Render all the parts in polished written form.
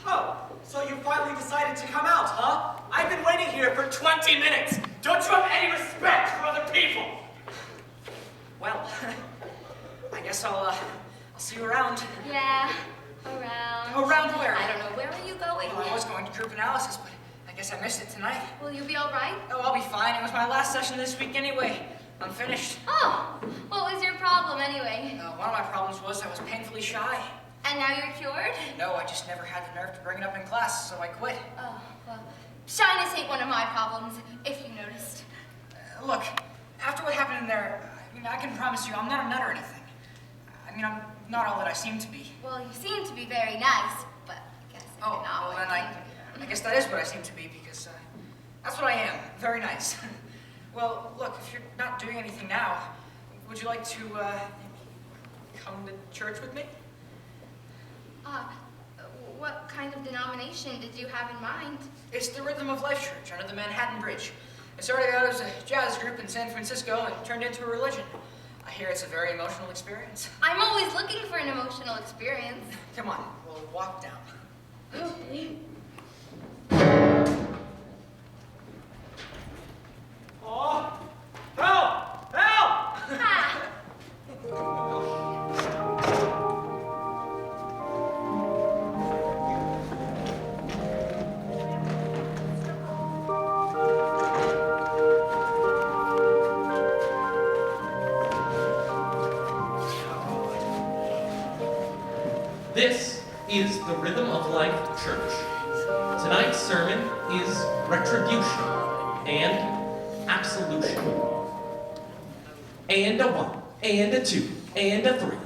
Oh, so you finally decided to come out, huh? I've been waiting here for 20 minutes. Don't you have any respect for other people? Well, I guess I'll see you around. Yeah, around. Around where? I don't know. Where are you going? Well, I was going to group analysis, but I guess I missed it tonight. Will you be all right? Oh, I'll be fine. It was my last session this week anyway. I'm finished. Oh, what was your problem anyway? One of my problems was I was painfully shy. And now you're cured? No, I just never had the nerve to bring it up in class, so I quit. Oh, well, shyness ain't one of my problems, if you noticed. Look, after what happened in there, I can promise you I'm not a nut or anything. I'm not all that I seem to be. Well, you seem to be very nice, but I guess if you're not well, then I guess that is what I seem to be, because that's what I am, very nice. Well, look, if you're not doing anything now, would you like to come to church with me? What kind of denomination did you have in mind? It's the Rhythm of Life Church under the Manhattan Bridge. It started out as a jazz group in San Francisco and turned into a religion. I hear it's a very emotional experience. I'm always looking for an emotional experience. Come on, we'll walk down. Okay. Oh, help! Help! Ha! This is the Rhythm of Life Church. Tonight's sermon is retribution and absolution. And a 1, and a 2, and a 3.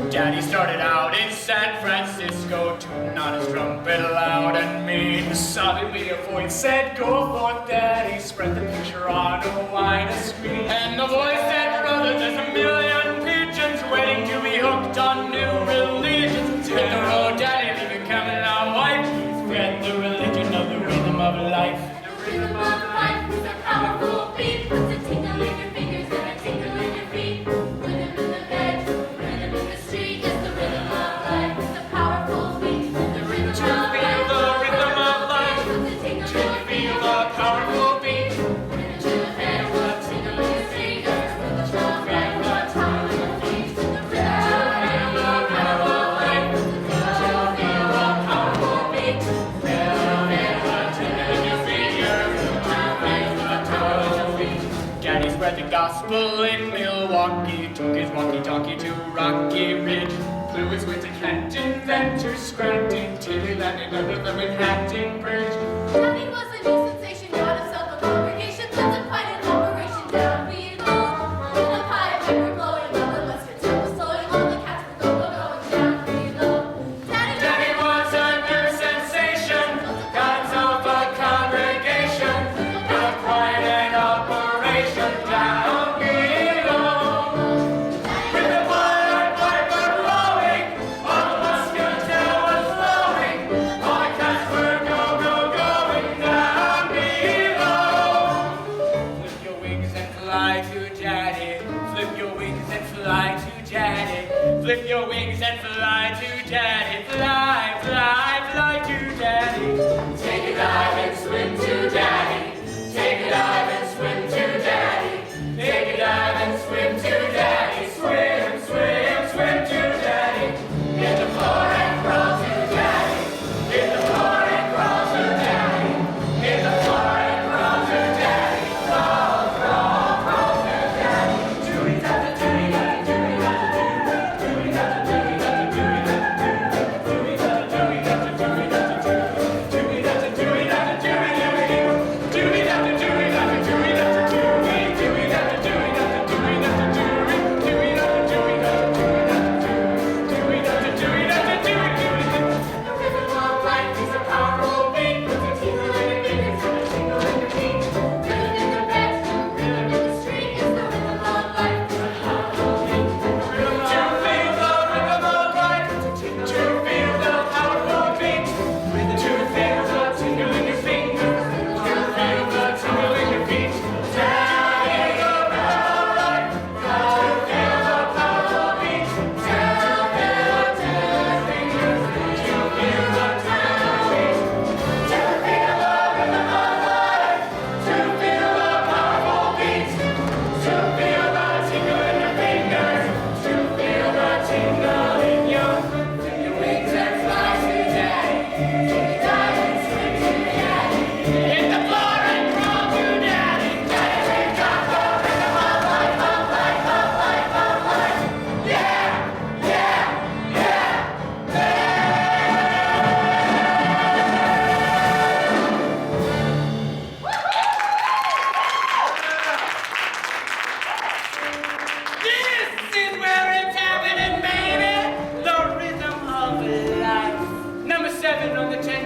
Daddy started out in San Francisco, tooting on his trumpet loud and mean. Sobbingly a voice said, "Go forth, Daddy, spread the picture on a wine screen." And the voice said, "Brother, there's a million pigeons waiting to be hooked on new religions. Hit the road, Daddy, leave it coming out white. Spread the religion of the rhythm of life." The rhythm of life is a powerful beat. Puts a tingle in your fingers and a tingle in your feet. Rhythm in the bed, rhythm in the street. It's the rhythm of life. It's a powerful beat. The rhythm To of feel life. the rhythm of life, Puts a tingle to in your feel fingers. the powerful beat. Rhythm to the bed, a tingle in your feet. Rhythm to the bed, a tingle in your feet. The rhythm of life. To feel the powerful beat. Daddy spread the gospel in Milwaukee, took his walkie-talkie to Rocky Ridge, flew his way to Canton, then to Scranton, till he landed under the Manhattan Bridge. Daddy was a new sensation, got himself a congregation, built up quite an operation down below. In the pie of paper blowing, while the Western sun was slowing, all the cats were going down below. Daddy was a new sensation, got himself a congregation, got quite an operation down below. With the blood piper blowing, all the muscatel was flowing, all the cats were go, go, go.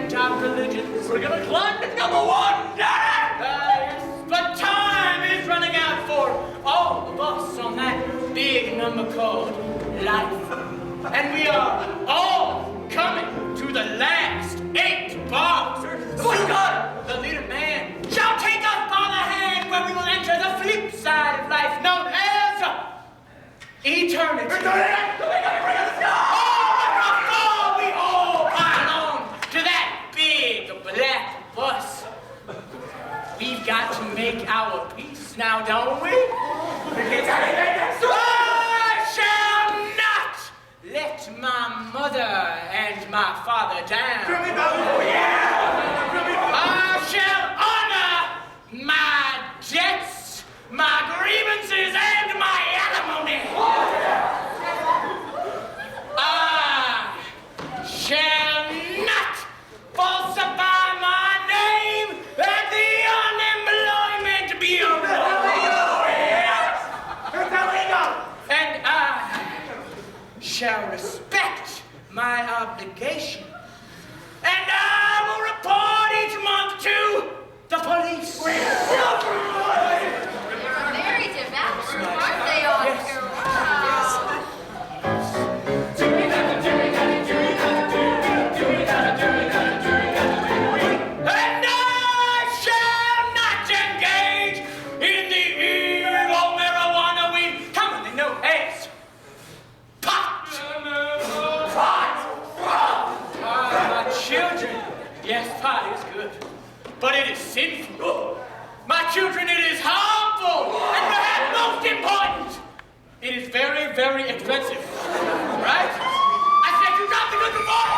ancient of religions. We're gonna climb to #1, Daddy! But time is running out for all of us on that big number called life. And we are all coming to the last 8 bars. Oh, God! The little man shall take us by the hand where we will enter the flip side of life known as eternity. Oh, we all pile on to that big black bus. We've got to make our peace now, don't we? I shall not let my mother and my father down. I shall honor my debts, my grievances, and my alimony. I shall not falsify my name at the unemployment bureau. And I shall respect my obligation. And I will report each month to the police. You're a very devout group, aren't they, Oscar? Wow. And I shall not engage in the evil marijuana weed commonly known as pot. My children, yes, pot is good, but it is sinful. My children, it is harmful, and perhaps most important, it is very, very expensive. Right? I said you got the good before.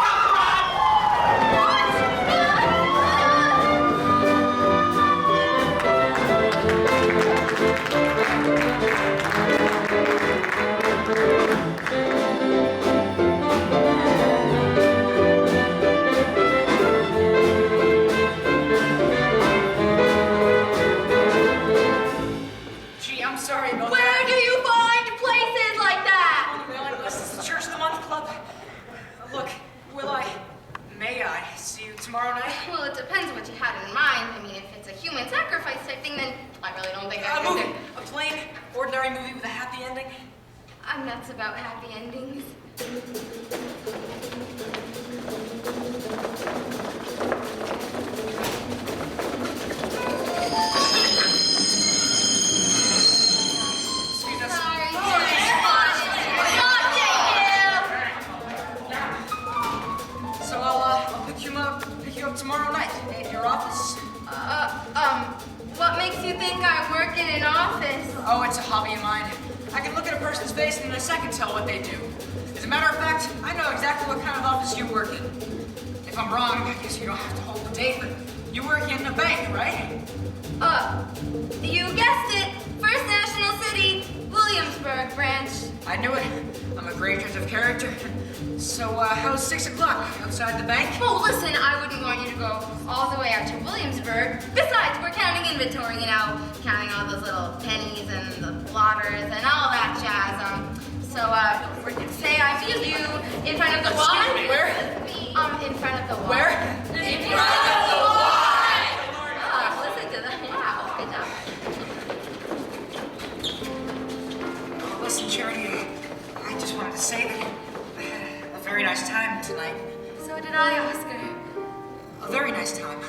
Gee, I'm sorry about Where that. do you find places like that? Well, this is the Church of the Month Club. Look, may I see you tomorrow night? Well, it depends what you had in mind. I mean, if it's a human sacrifice type thing, then I really don't think I A can movie. do. A plain, ordinary movie with a happy ending. I'm nuts about happy endings. Excuse us. Sorry. God So I'll pick you up tomorrow night at your office. what makes you think I work in an office? Oh, it's a hobby of mine. I can look at a person's face and in a second tell what they do. As a matter of fact, I know exactly what kind of office you work in. If I'm wrong, I guess you don't have to hold the date, but you work in a bank, right? You guessed it. First National City, Williamsburg branch. I knew it. I'm a great judge of character. So, how's 6 o'clock outside the bank? Oh, listen, I wouldn't want you to go all the way out to Williamsburg. Besides, we're counting inventory, counting all those little pennies and the blotters and all that jazz. Say I meet you in front of the wall. Excuse me, where? In front of the wall. Where? In front of the wall. Listen to that. Wow, good job. Listen, Charity, I just wanted to say that I had a very nice time tonight. So did I, Oscar. A very nice time.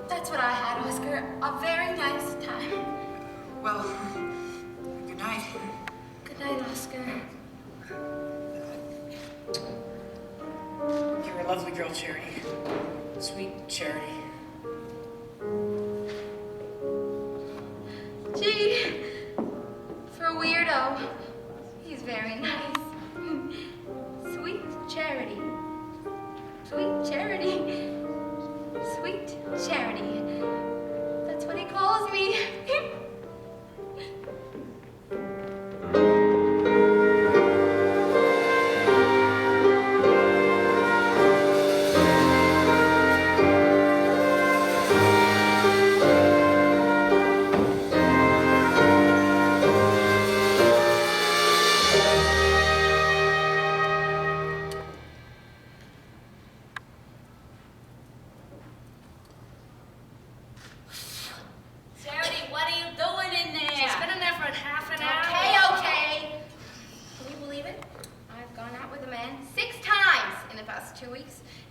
That's what I had, Oscar. A very nice time. Well, good night. Good night, Oscar. You're a lovely girl, Charity. Sweet Charity. Gee, for a weirdo, he's very nice. Sweet Charity. Sweet Charity. Sweet Charity. That's what he calls me.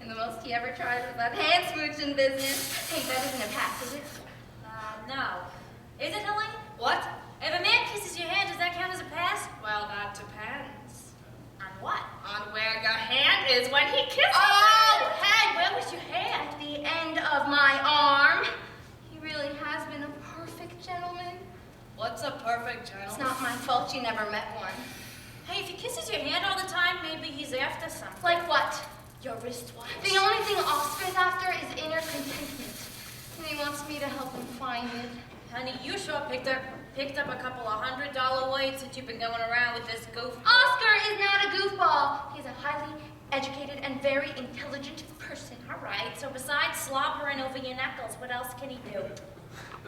And the most he ever tried was that hand smooching business. Hey, that isn't a pass, is it? No. Is it, Helene? What? If a man kisses your hand, does that count as a pass? Well, that depends. On what? On where your hand is when he kisses Oh, it. hey, where was your hand? At the end of my arm. He really has been a perfect gentleman. What's a perfect It's gentleman? not my fault you never met one. Hey, if he kisses your hand all the time, maybe he's after something. Like what? Your wristwatch. The only thing Oscar's after is inner contentment. And he wants me to help him find it. Honey, you sure picked up a couple of $100 weights since you've been going around with this goof. Oscar is not a goofball. He's a highly educated and very intelligent person. All right, so besides slobbering over your knuckles, what else can he do?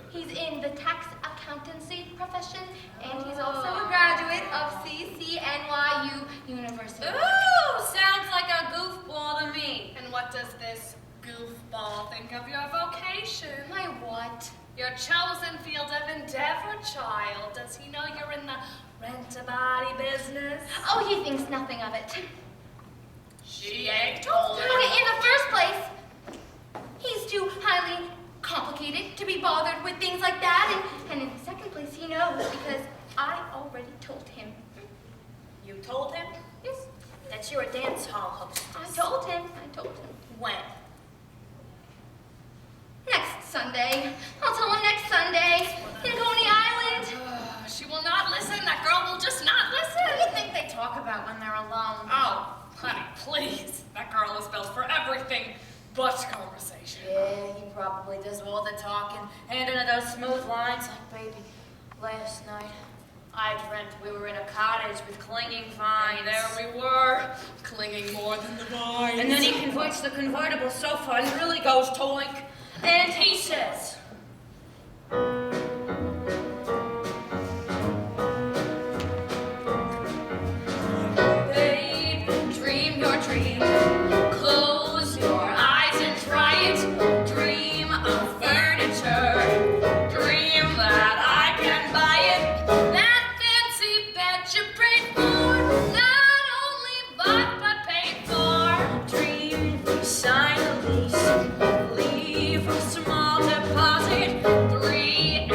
He's in the tax accountancy profession, and he's also a graduate of CCNYU University. Ooh, sounds like a goofball to me. And what does this goofball think of your vocation? My what? Your chosen field of endeavor, child. Does he know you're in the rent-a-body business? Oh, he thinks nothing of it. She ain't told Okay, him. in the first place, he's too highly complicated to be bothered with things like that, and in the second place, he knows because I already told him. You told him? Yes, That you're a dance hall host. I told him. When? Next Sunday. I'll tell him next Sunday in Coney Island. She will not listen. That girl will just not listen. What do you think they talk about when they're alone? Oh, honey, please. That girl is built for everything but conversation. Yeah, he probably does all the talking, handing her those smooth lines like, baby, last night I dreamt we were in a cottage with clinging vines. And there we were, clinging more than the vines. And then he converts the convertible sofa and really goes to like, and he says, babe, dream your dream. Close your eyes and try it. Dream of furniture. Dream that I can buy it. That fancy bed you prayed for. Not only bought but paid for. Dream we sign a lease. Leave a small deposit. 3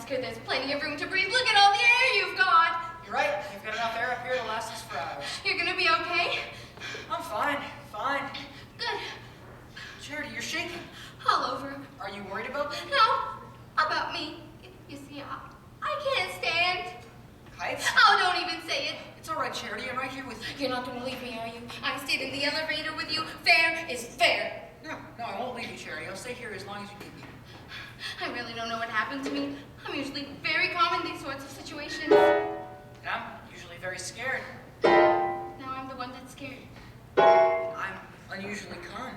Oscar, there's plenty of room to breathe. Look at all the air you've got. You're right. You've got enough air up here to last us for hours. You're gonna be okay? I'm fine. Fine. Good. Charity, you're shaking. All over. Are you worried about me? No, about me. You see, I can't stand. Heights? Oh, don't even say it. It's all right, Charity. I'm right here with you. You're not gonna leave me, are you? I stayed in the elevator with you. Fair is fair. No, I won't leave you, Charity. I'll stay here as long as you need me. I really don't know what happened to me. I'm usually very calm in these sorts of situations. And I'm usually very scared. Now I'm the one that's scared. I'm unusually calm.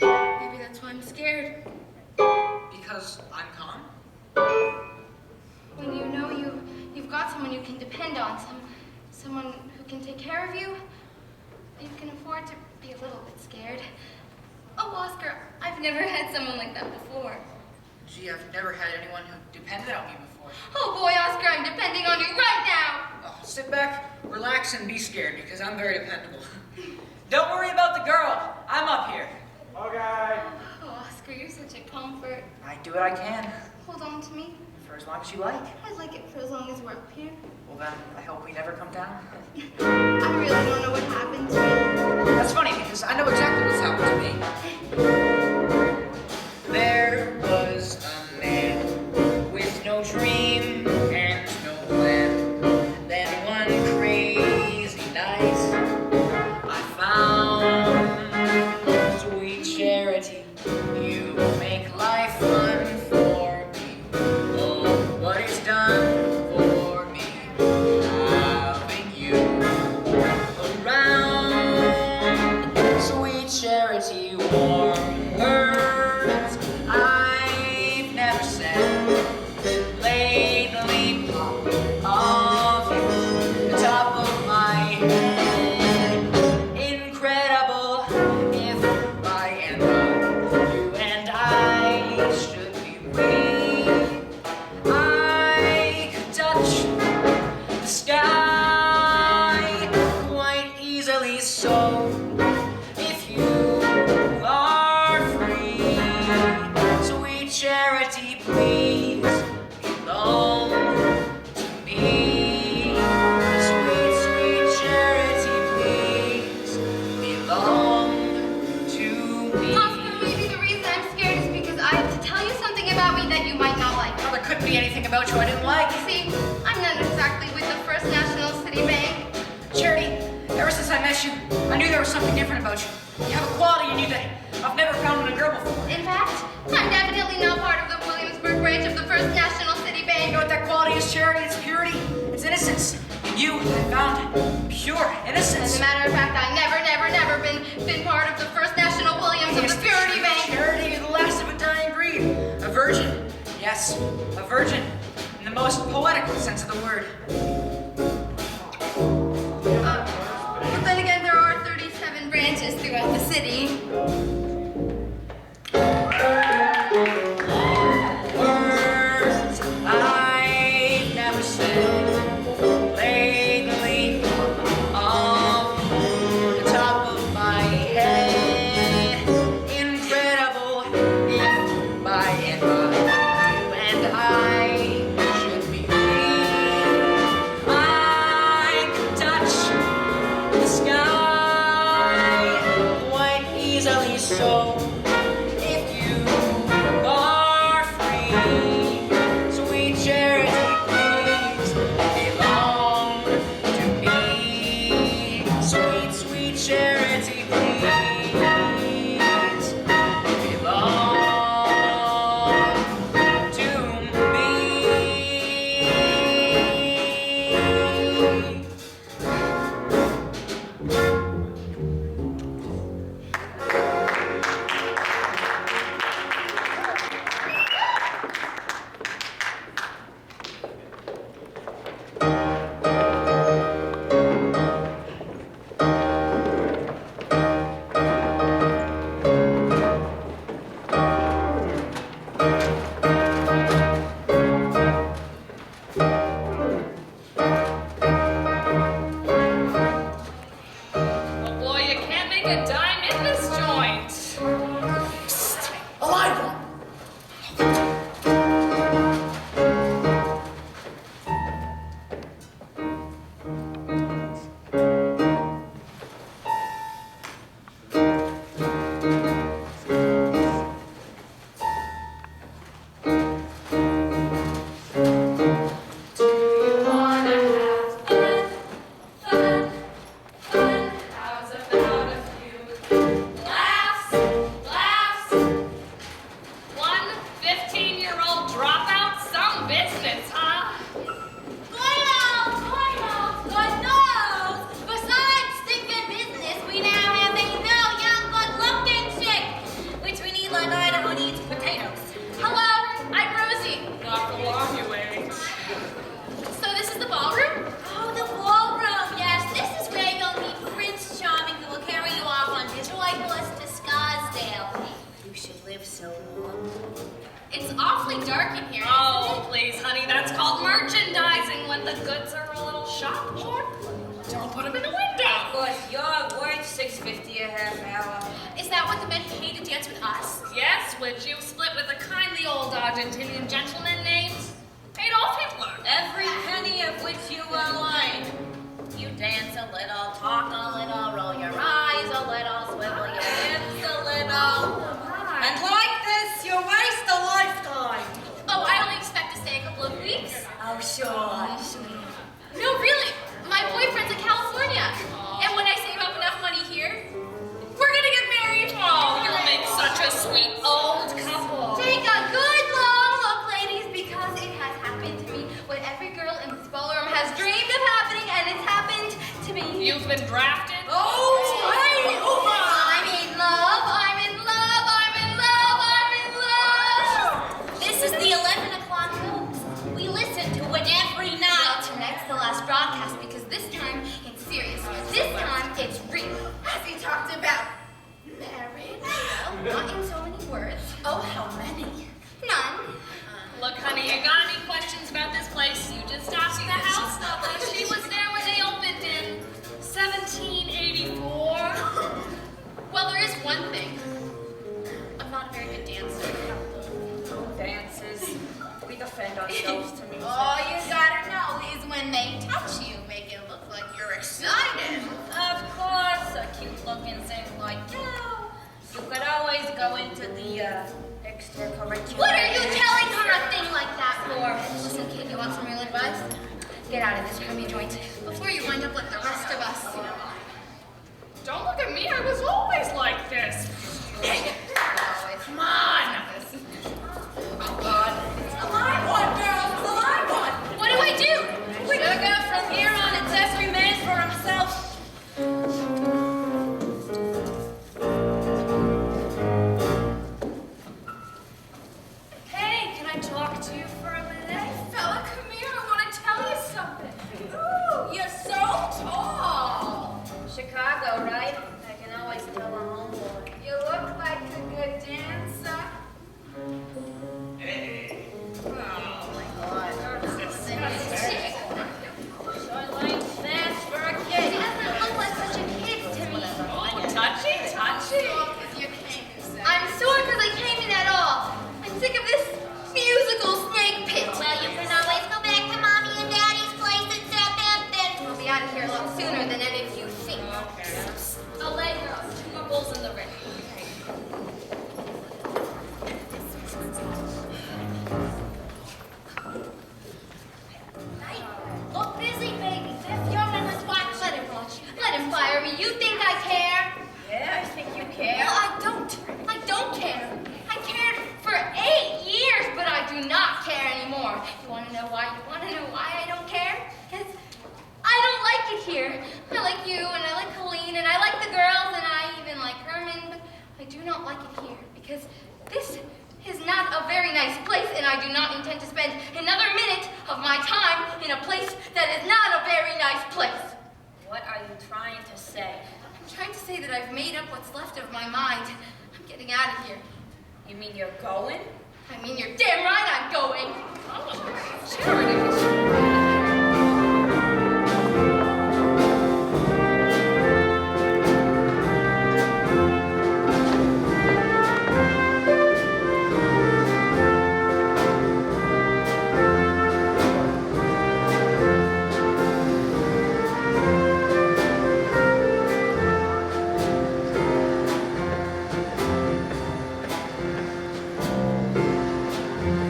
Maybe that's why I'm scared. Because I'm calm? When you know you've got someone you can depend on, someone who can take care of you, you can afford to be a little bit scared. Oh, Oscar, I've never had someone like that before. Gee, I've never had anyone who depended on me before. Oh boy, Oscar, I'm depending on you right now. Oh, sit back, relax, and be scared, because I'm very dependable. Don't worry about the girl. I'm up here. Okay. Oh, Oscar, you're such a comfort. I do what I can, Hold on to me. for as long as you like. I'd like it for as long as we're up here. Well then, I hope we never come down. I really don't know what happened to me. That's funny, because I know exactly what's happened to me. There was a man with no dream and no plan. Then one crazy night, I found sweet Charity. You make life fun for me. Oh, what it's done for me, having you around. Sweet Charity, warm words I've never said. Lately, of you, the top of my head. Incredible if by and by you and I should be free. I could touch the sky quite easily, so if you are free, sweet Charity, please belong to me. Sweet, sweet Charity, please belong to me. Oscar, maybe the reason I'm scared is because I have to tell you something about me that you might not like. Well, there couldn't be anything about you I didn't like. You see, I'm not exactly with the First National City Bank. Charity, ever since I met you, I knew there was something different about you. You have a quality in you that I've never found in a girl before. In fact, I'm definitely not part of the Williamsburg branch of the First National City You Bank. know what that quality is, Charity? It's purity. It's innocence. In you, I found pure As innocence. a matter of fact, I never been part of the First National Williams of the Purity Bank. Charity, you're the last of a dying breed. A virgin. Yes, a virgin. In the most poetical sense of the word. But then again, there are 37 branches throughout the city. Words I never said. Lately, off the top of my head. Incredible if by and by you and I should be free. It's awfully dark in here. Oh, please, honey, that's called merchandising when the goods are a little shop worn. Don't put them in the window. Of course, you're worth $6.50 a half hour. Is that what the men pay to dance with us? Yes, which you split with a kindly old Argentinian gentleman named Adolf Hitler. Every penny of which you are lying. You dance a little, talk a little, roll your eyes a little, swivel your hips a little. And like this, you waste a lifetime. Oh, I only expect to stay a couple of weeks. Oh, sure. No, really. My boyfriend's in California. And when I save up enough money here, we're gonna get married. Oh, you'll make such a sweet old couple. Take a good long look, ladies, because it has happened to me. What every girl in this ballroom has dreamed of happening, and it's happened to me. You've been drafted? Oh, hey, I'm in love, I'm in love, I'm in love, I'm in love. This is the 11 o'clock news. We listen to it every Well, night. tonight's the last broadcast because this time it's serious. This time it's real. As he talked about marriage. Well, not in so many words. Oh, how many? None. Look, honey, you got any questions about this place? You just ask the house mother. She was there when they opened in 1784. Well, there is one thing. I'm not a very good dancer. Dances. We defend ourselves to music. All you gotta know is when they touch you, make it look like you're excited. Of course, a cute-looking thing like you. You could always go into the extracurricular. What are you telling her a thing like that for? Listen, kid, you want some real advice? Get out of this crummy joint before you wind up like the rest of us. Don't look at me, I was always like this. Come on. Oh, God. It's the live one, girls. It's the live one. What do I do? Sugar, from here on, it's every man for himself. Hey, can I talk to you for a minute? Fella, come here. I want to tell you something. Ooh, you're so tall. Chicago, right? I can always tell a homeboy. You look like a good dancer. Oh my God. Sure like fast for a He kid. doesn't look like such a kid to me. Oh, touchy, touchy. I'm sore because I came in at all. I'm sick of this musical snake pit. Well, you can always go back to Mommy and Daddy's place in Southampton. I'll be out of here a lot sooner than any of you think. I'll lay girls, 2 more bowls in the ring. Look busy, baby. Fifth young and let's watch. Let him watch. Let him fire me. You think I care? Yeah, I think you care. Well, I don't. I don't care. I cared for 8 years, but I do not care anymore. You want to know why? You want to know why I don't care? Because I don't like it here. I like you, and I like Colleen, and I like the girls, and I even like Herman, but I do not like it here because this is not a very nice place, and I do not intend to spend another minute of my time in a place that is not a very nice place. What are you trying to say? I'm trying to say that I've made up what's left of my mind. I'm getting out of here. You mean you're going? I mean, you're damn right I'm going. Oh, charity.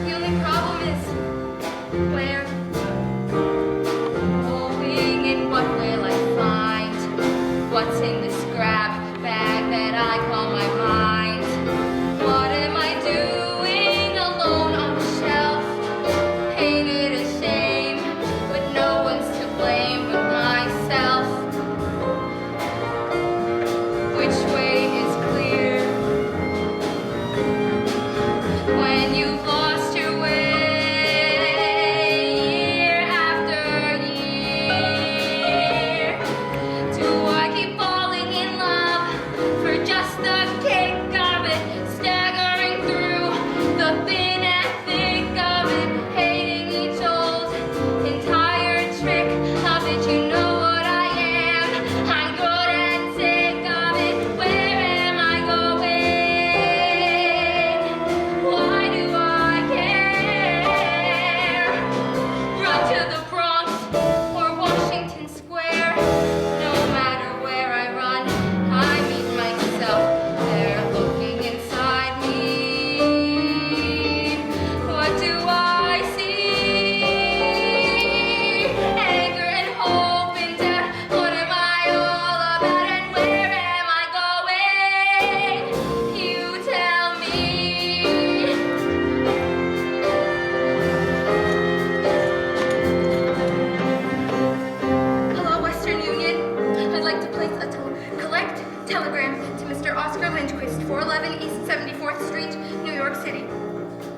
The only problem is where, hoping in what will I find? What's in this grab bag that I call my mind? What am I doing alone on the shelf? Ain't it a shame? But no one's to blame but myself. Which way is clear? When you've lost your way year after year, do I keep falling in love for just the kick of it, staggering through the thin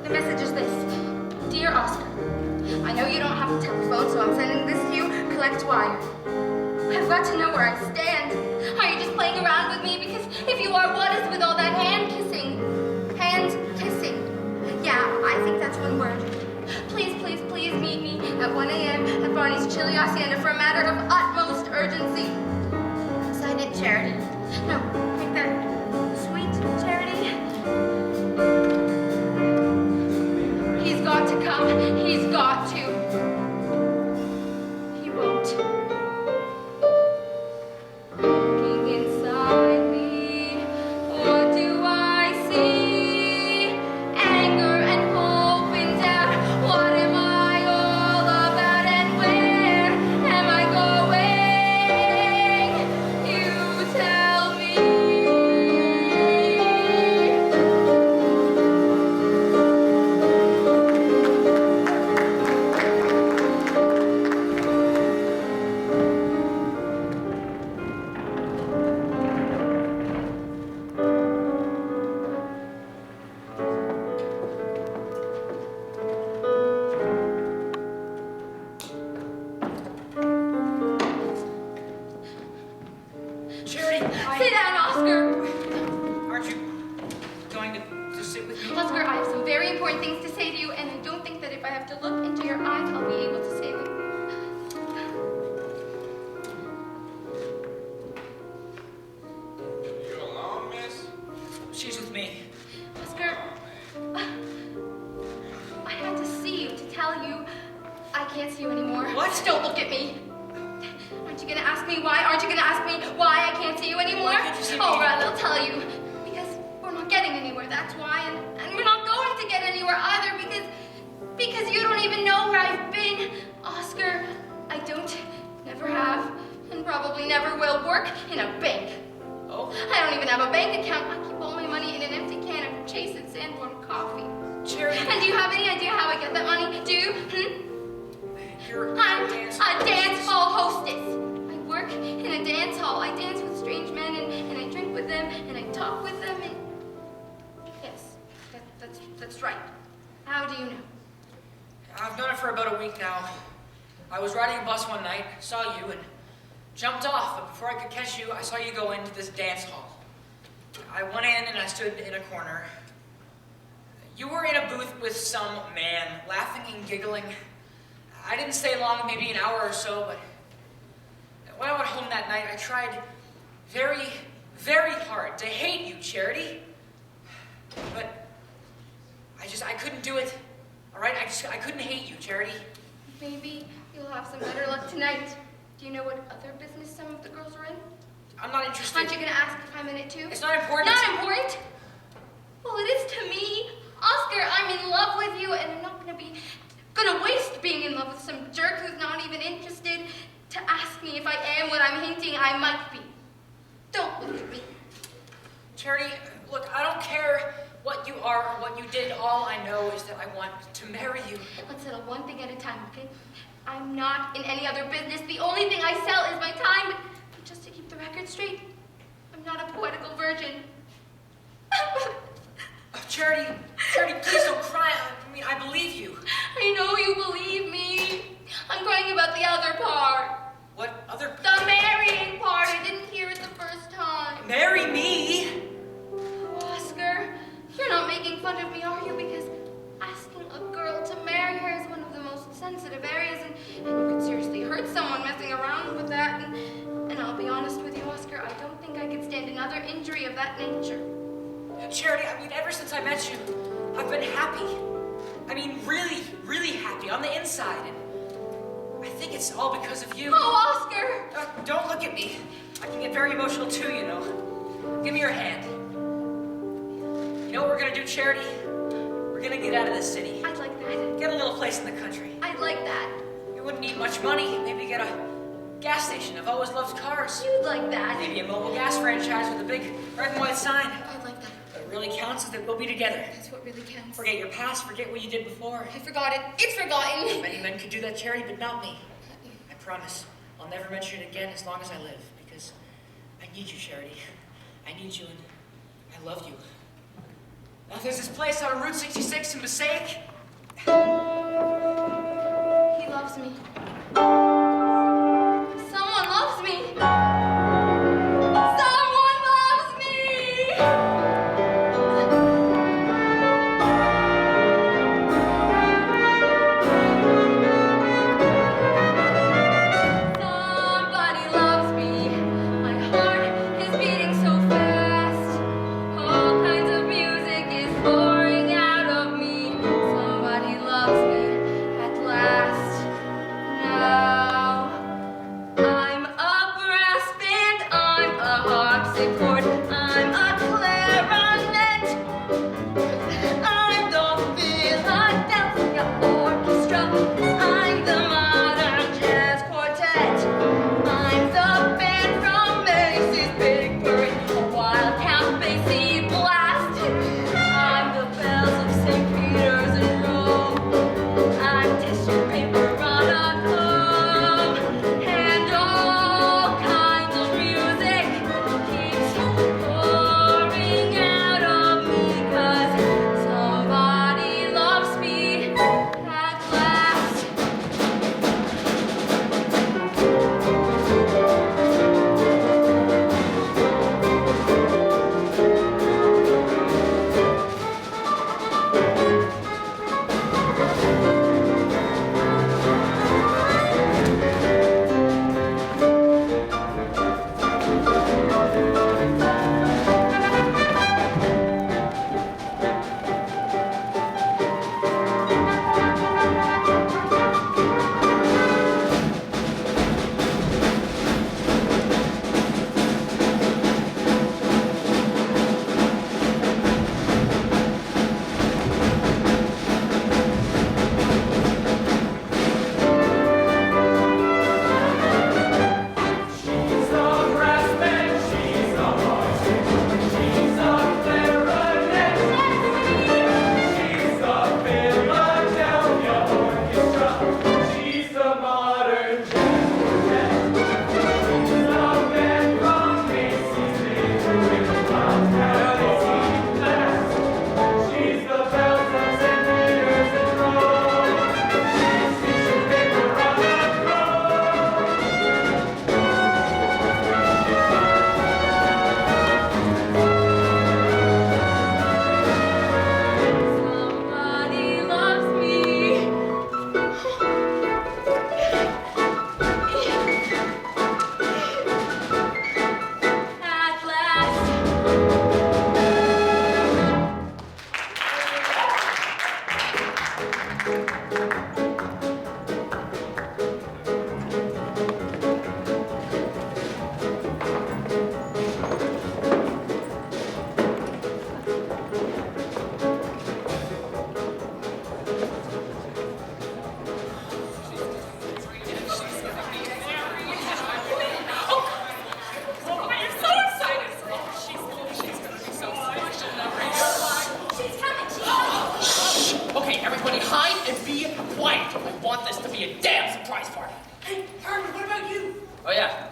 The message is this. Dear Oscar, I know you don't have a telephone, so I'm sending this to you. Collect wire. I've got to know where I stand. Are you just playing around with me? Because if you are, what is with all that hand kissing? Hand kissing. Yeah, I think that's one word. Please, please, please meet me at 1 a.m. at Barney's Chili Hacienda for a matter of utmost urgency. Sign it, Charity. No, make that sweet, Charity. He's got to come. He's got to. He won't. Looking inside me, what do I see? Anger and hope and doubt. What am I all about and where am I going? You tell me. Charity, Sit down, Oscar. aren't you going to sit with me? Oscar, I have some very important things to say to you, and I don't think that if I have to look into your eyes, I'll be able to say them. You alone, miss? She's with me. Oscar, I had to see you to tell you I can't see you anymore. What? Don't look at me. Aren't you gonna ask me why? Aren't you gonna ask me why I can't see you anymore? Why can't you see me? Oh, right, I'll tell you. Because we're not getting anywhere, that's why. And we're not going to get anywhere either because you don't even know where I've been. Oscar, I don't, never have, and probably never will work in a bank. Oh, I don't even have a bank account. I keep all my money in an empty can of Chase and Sanborn coffee. Charity. And do you have any idea how I get that money? Do you? You're I'm a dancer. a dance hall hostess. I work in a dance hall. I dance with strange men and I drink with them and I talk with them and... Yes, that's right. How do you know? I've known it for about a week now. I was riding a bus one night, saw you, and jumped off. But before I could catch you, I saw you go into this dance hall. I went in and I stood in a corner. You were in a booth with some man, laughing and giggling. I didn't stay long, maybe an hour or so, but when I went home that night, I tried very, very hard to hate you, Charity. But I couldn't do it. All right, I couldn't hate you, Charity. Maybe you'll have some better luck tonight. Do you know what other business some of the girls are in? I'm not interested. Aren't you gonna ask if I'm in it too? It's not important. Not important? Well, it is to me. Oscar, I'm in love with you, and I'm not gonna waste being in love with some jerk who's not even interested to ask me if I am what I'm hinting I might be. Don't look at me. Charity, look, I don't care what you are or what you did. All I know is that I want to marry you. Let's settle one thing at a time, okay? I'm not in any other business. The only thing I sell is my time. But just to keep the record straight, I'm not a poetical virgin. Charity, please don't cry. I mean, I believe you. I know you believe me. I'm crying about the other part. What other... The marrying part. I didn't hear it the first time. Marry me? Oh, Oscar, you're not making fun of me, are you? Because asking a girl to marry her is one of the most sensitive areas, and you could seriously hurt someone messing around with that. And I'll be honest with you, Oscar, I don't think I could stand another injury of that nature. Charity, I mean, ever since I met you, I've been happy. I mean, really, really happy on the inside. And I think it's all because of you. Oh, Oscar! Don't look at me. I can get very emotional too, you know. Give me your hand. You know what we're gonna do, Charity? We're gonna get out of this city. I'd like that. Get a little place in the country. I'd like that. You wouldn't need much money. Maybe get a gas station. I've always loved cars. You'd like that. Maybe a mobile gas franchise with a big red and white sign. I'd like that. What really counts is that we'll be together. That's what really counts. Forget your past, forget what you did before. I forgot it. It's forgotten. Many men could do that, Charity, but not me. I promise I'll never mention it again as long as I live, because I need you, Charity. I need you, and I love you. There's this place on Route 66 in Passaic. He loves me. Someone loves me. Someone loves me. Somebody loves me. My heart is beating so fast. All kinds of music is pouring out of me. Somebody loves me at last. Now I'm a brass band, I'm a harpsichord, I'm a clarinet, I'm the Philadelphia Orchestra, I'm the modern jazz quartet, I'm the band from Macy's Big Parade, a wild Count Basie blast, I'm the bells of St. Peter's and Rome, I'm tissue paper on a comb, and all kinds of music keeps pouring out of me, 'cause somebody loves me at last. She's a brass band, she's a harpsichord, she's a clarinet. She's a Philadelphia Orchestra, she's a modern jazz quartet. She's a band from Macy's Big Parade, wild Count Basie blast. She's the bells of St. Peter's and Rome. She's tissue paper on a comb. Somebody loves me. At last. Okay, everybody hide and be quiet. I want this to be a damn surprise party. Hey, Herman, what about you? Oh yeah.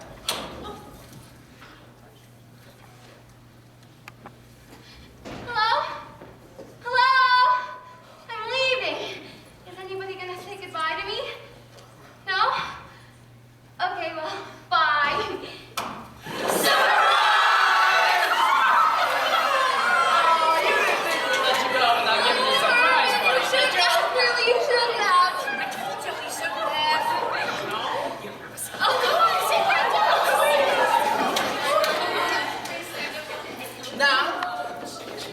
Hello? Hello? I'm leaving. Is anybody gonna say goodbye to me? No? Okay, well, bye. Let you go without giving you a surprise party. Really, you shouldn't have. I told you we shouldn't have. Oh, come on, sit right down. Now,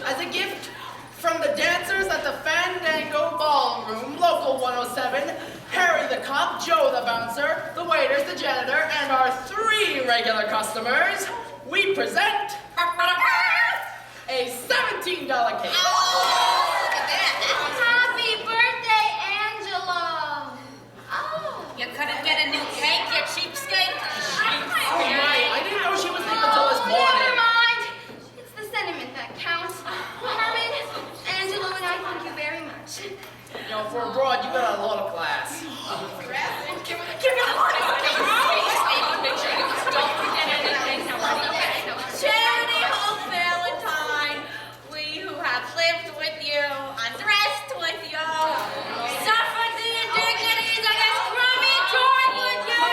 as a gift from the dancers at the Fandango Ballroom, Local 107, Harry the cop, Joe the bouncer, the waiters, the janitor, and our 3 regular customers, we present a $17 cake. Happy birthday, Angela. Oh. You couldn't get a new cake, you cheapskate? Oh my, I didn't know she was leaving until this Never morning. mind. It's the sentiment that counts. Herman, Angelo, and I thank you very much. You know, for abroad, you got a lot of class. Give me the money. Make sure you don't forget anything. Charity Hall Valentine. We who have lived you, undressed with you, suffered the indignities of this crummy joint with you.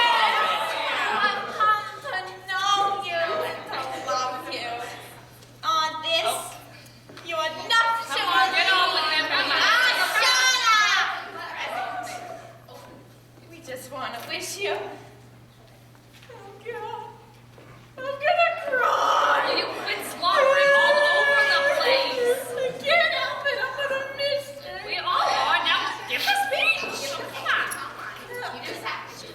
I've come to know you and to love you. On this, you are not Come on, get on with it. Shut up! We just want to wish you. Oh, God. I'm gonna cry. You quit slobbering all over the place. I can't help it. I'm gonna miss it. We all are. Now give a speech. Come on. You just have to.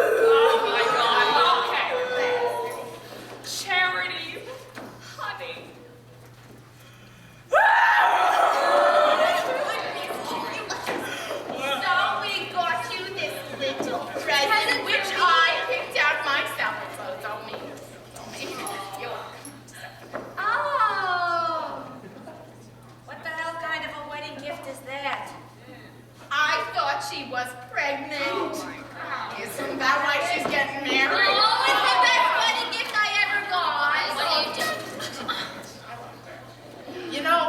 Oh my God. Okay. Charity, honey. So we got you this little present, which I picked out myself. So don't me. Oh. What the hell kind of a wedding gift is that? I thought she was pregnant. Isn't that why she's getting married? Oh, it's the best wedding gift I ever got. What do you do? You know,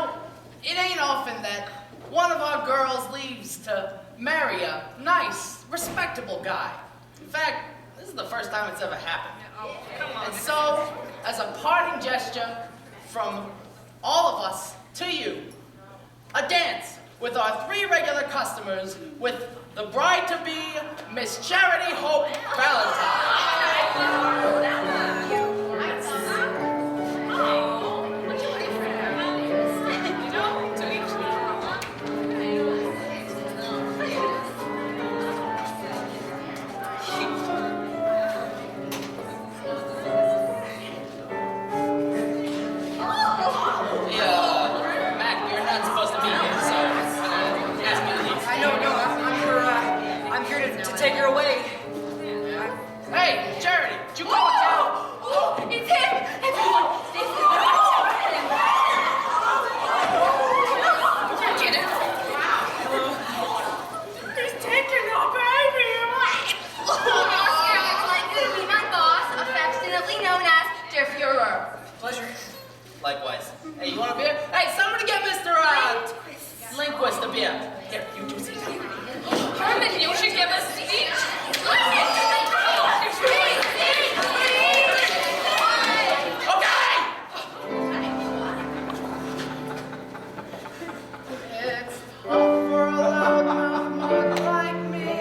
it ain't often that one of our girls leaves to marry a nice, respectable guy. In fact, this is the first time it's ever happened. And so, as a parting gesture from all of us to you, a dance with our 3 regular customers with the bride-to-be, Miss Charity Hope Valentine. Mac, you're not supposed to be here, so ask me to leave. I know, I'm here to take her away. Hey, Charity, did you call it down? Oh, it's him! Everyone, this is the He's taking our baby. It's like to be my boss, affectionately known as Der Fuhrer. Pleasure. Likewise. Hey, you want a beer? Hey, somebody get Mr. Lindquist a beer. Here, you do sit down. Herman, you should give a speech. It's tough for a loudmouth mutt like me,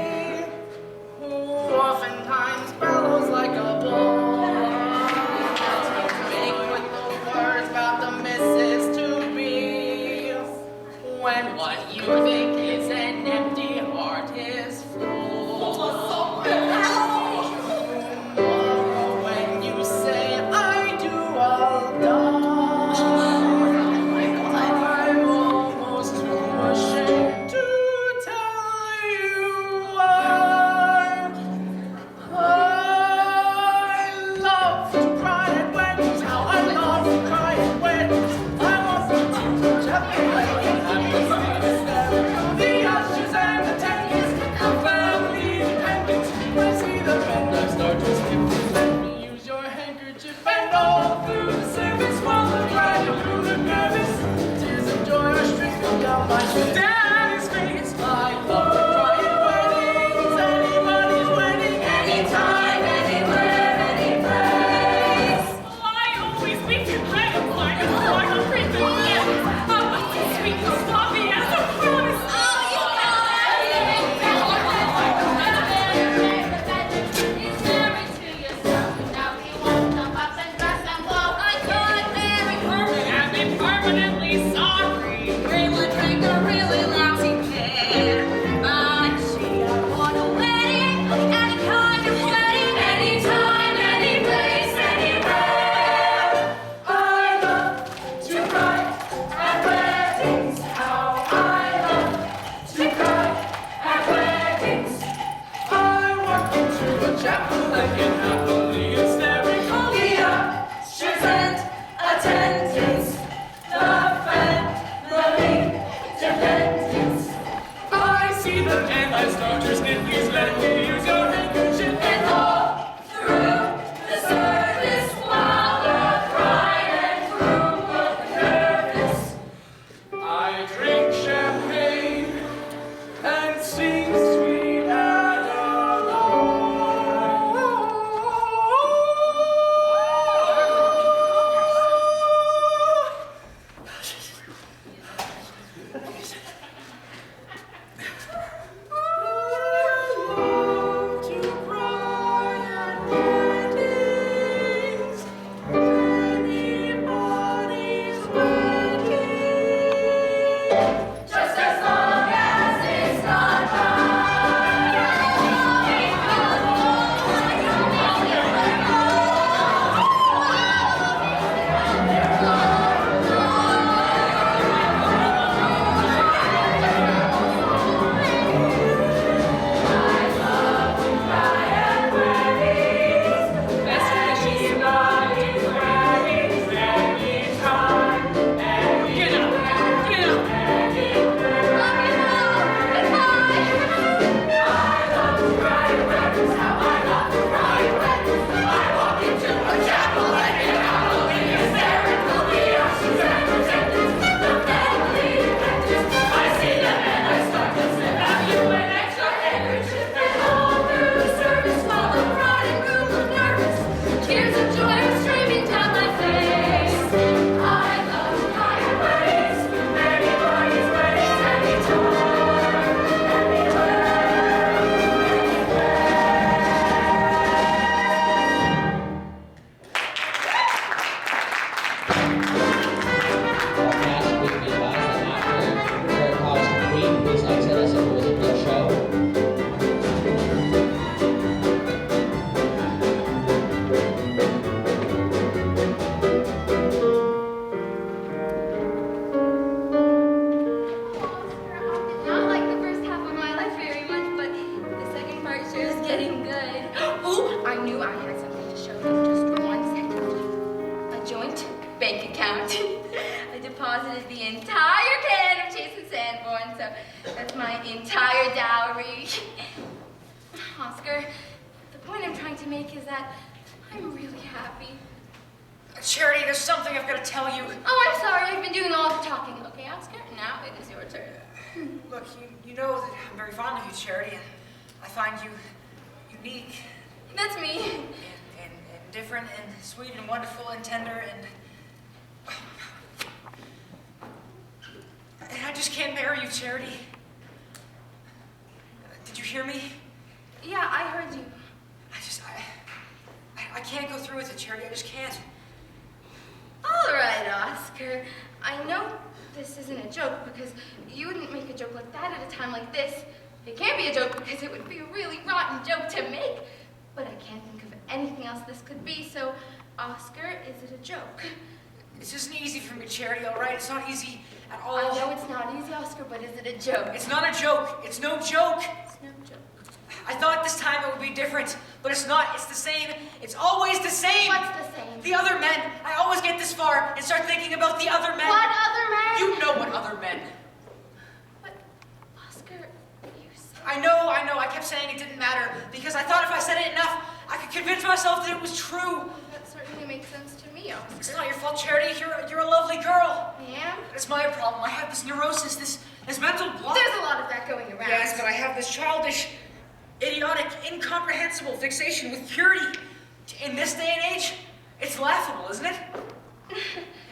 who oftentimes bellows like a bull. To make with the words about the missus to be, when what you think is an empty heart is full. Tomorrow when you say I do, I'll die. I'm almost too ashamed to tell you why. I love to cry at weddings. How I love to cry at weddings. I want the tears to gently the ushers and the tankers, the family dependents. I see the bender start to skip. Let me use your handkerchief and all through the service while the bride and groom are nervous. Tears of joy are streaming down my face. That is great. I love to cry at weddings. Anybody's wedding, anytime, anywhere, any place. I always make you gratified as long as I'm sweet coffee as a promise. Permanently sorry. Really drink a really deposited the entire can of Chase and Sanborn, so that's my entire dowry. Oscar, the point I'm trying to make is that I'm really happy. Charity, there's something I've got to tell you. Oh, I'm sorry, I've been doing all the talking. Okay, Oscar, now it is your turn. Look, you know that I'm very fond of you, Charity, and I find you unique That's me. and different and sweet and wonderful and tender and I just can't marry you, Charity. Did you hear me? Yeah, I heard you. I can't go through with it, Charity. I just can't. All right, Oscar. I know this isn't a joke because you wouldn't make a joke like that at a time like this. It can't be a joke because it would be a really rotten joke to make. But I can't think of anything else this could be, so Oscar, is it a joke? This isn't easy for me, Charity, all right? It's not easy at all. I know it's not easy, Oscar, but is it a joke? It's not a joke. It's no joke. It's no joke. I thought this time it would be different, but it's not. It's the same. It's always the same. What's the same? The other men. I always get this far and start thinking about the other men. What other men? You know what other men. But, Oscar, you said... I know. I kept saying it didn't matter because I thought if I said it enough, I could convince myself that it was true. That certainly makes sense to me, Oscar. It's not your fault, Charity. You're a lovely girl. I am? It's my problem. I have this neurosis, this mental block. There's a lot of that going around. Yes, but I have this childish, idiotic, incomprehensible fixation with purity. In this day and age, it's laughable, isn't it?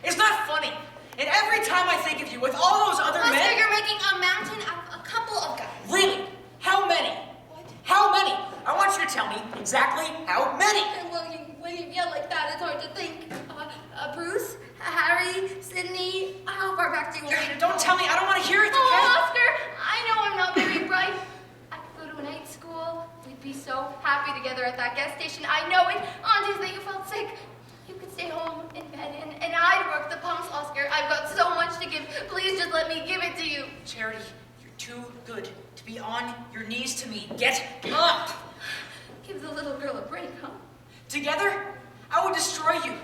It's not funny. And every time I think of you with all those other Oscar, men... you're making a mountain of a couple of guys. Really? How many? What? How many? I want you to tell me exactly how many. When you yell like that, it's hard to think. Bruce, Harry, Sydney, how far back do you want me to Don't tell me. I don't want to hear it, Oh, okay? Oscar, I know I'm not very bright. I could go to a night school. We'd be so happy together at that gas station. I know it. On days that you felt sick, you could stay home in bed, and I'd work the pumps, Oscar. I've got so much to give. Please just let me give it to you. Charity, you're too good to be on your knees to me. Get up! Give the little girl a break, huh? Together, I would destroy you.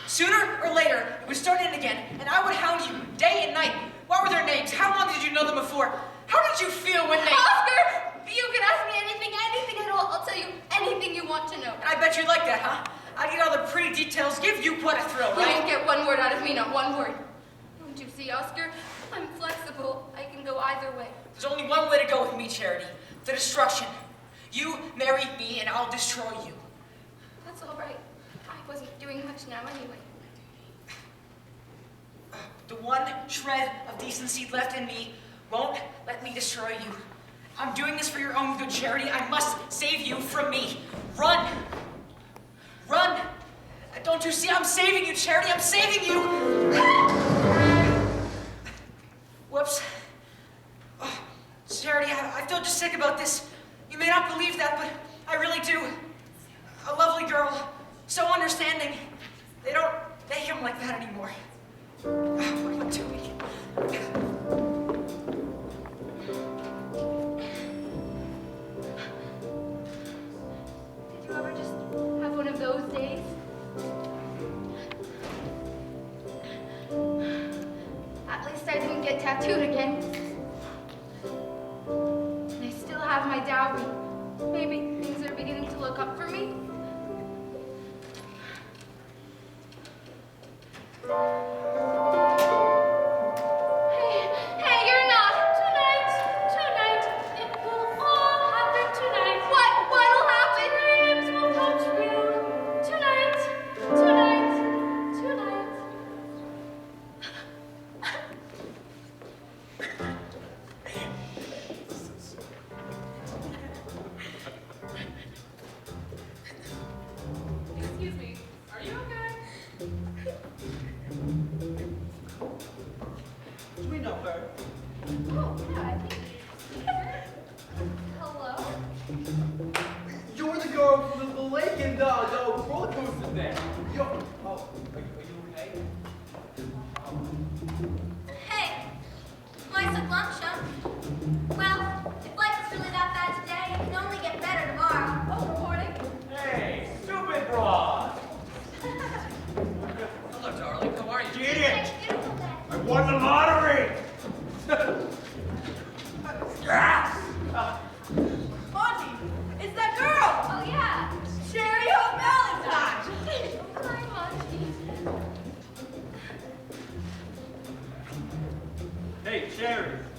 Sooner or later, it would start in again, and I would hound you day and night. What were their names? How long did you know them before? How did you feel when they... Oscar! You can ask me anything at all. I'll tell you anything you want to know. I bet you'd like that, huh? I'd get all the pretty details, give you quite a thrill, You right? won't get one word out of me, not one word. Don't you see, Oscar? I'm flexible. I can go either way. There's only one way to go with me, Charity. The destruction. You marry me and I'll destroy you. That's all right. I wasn't doing much now anyway. The one shred of decency left in me won't let me destroy you. I'm doing this for your own good, Charity. I must save you from me. Run! Run! Don't you see? I'm saving you, Charity. I'm saving you! Whoops. Oh, Charity, I feel just sick about this. You may not believe that, but I really do. A lovely girl, so understanding. They don't make him like that anymore. What am I doing? Did you ever just have one of those days? At least I didn't get tattooed again. And I still have my dowry. Maybe things are beginning to look up for me. Hey, you're not. Tonight, it will all happen tonight. What'll happen? Dreams will come true. Tonight. Sherry.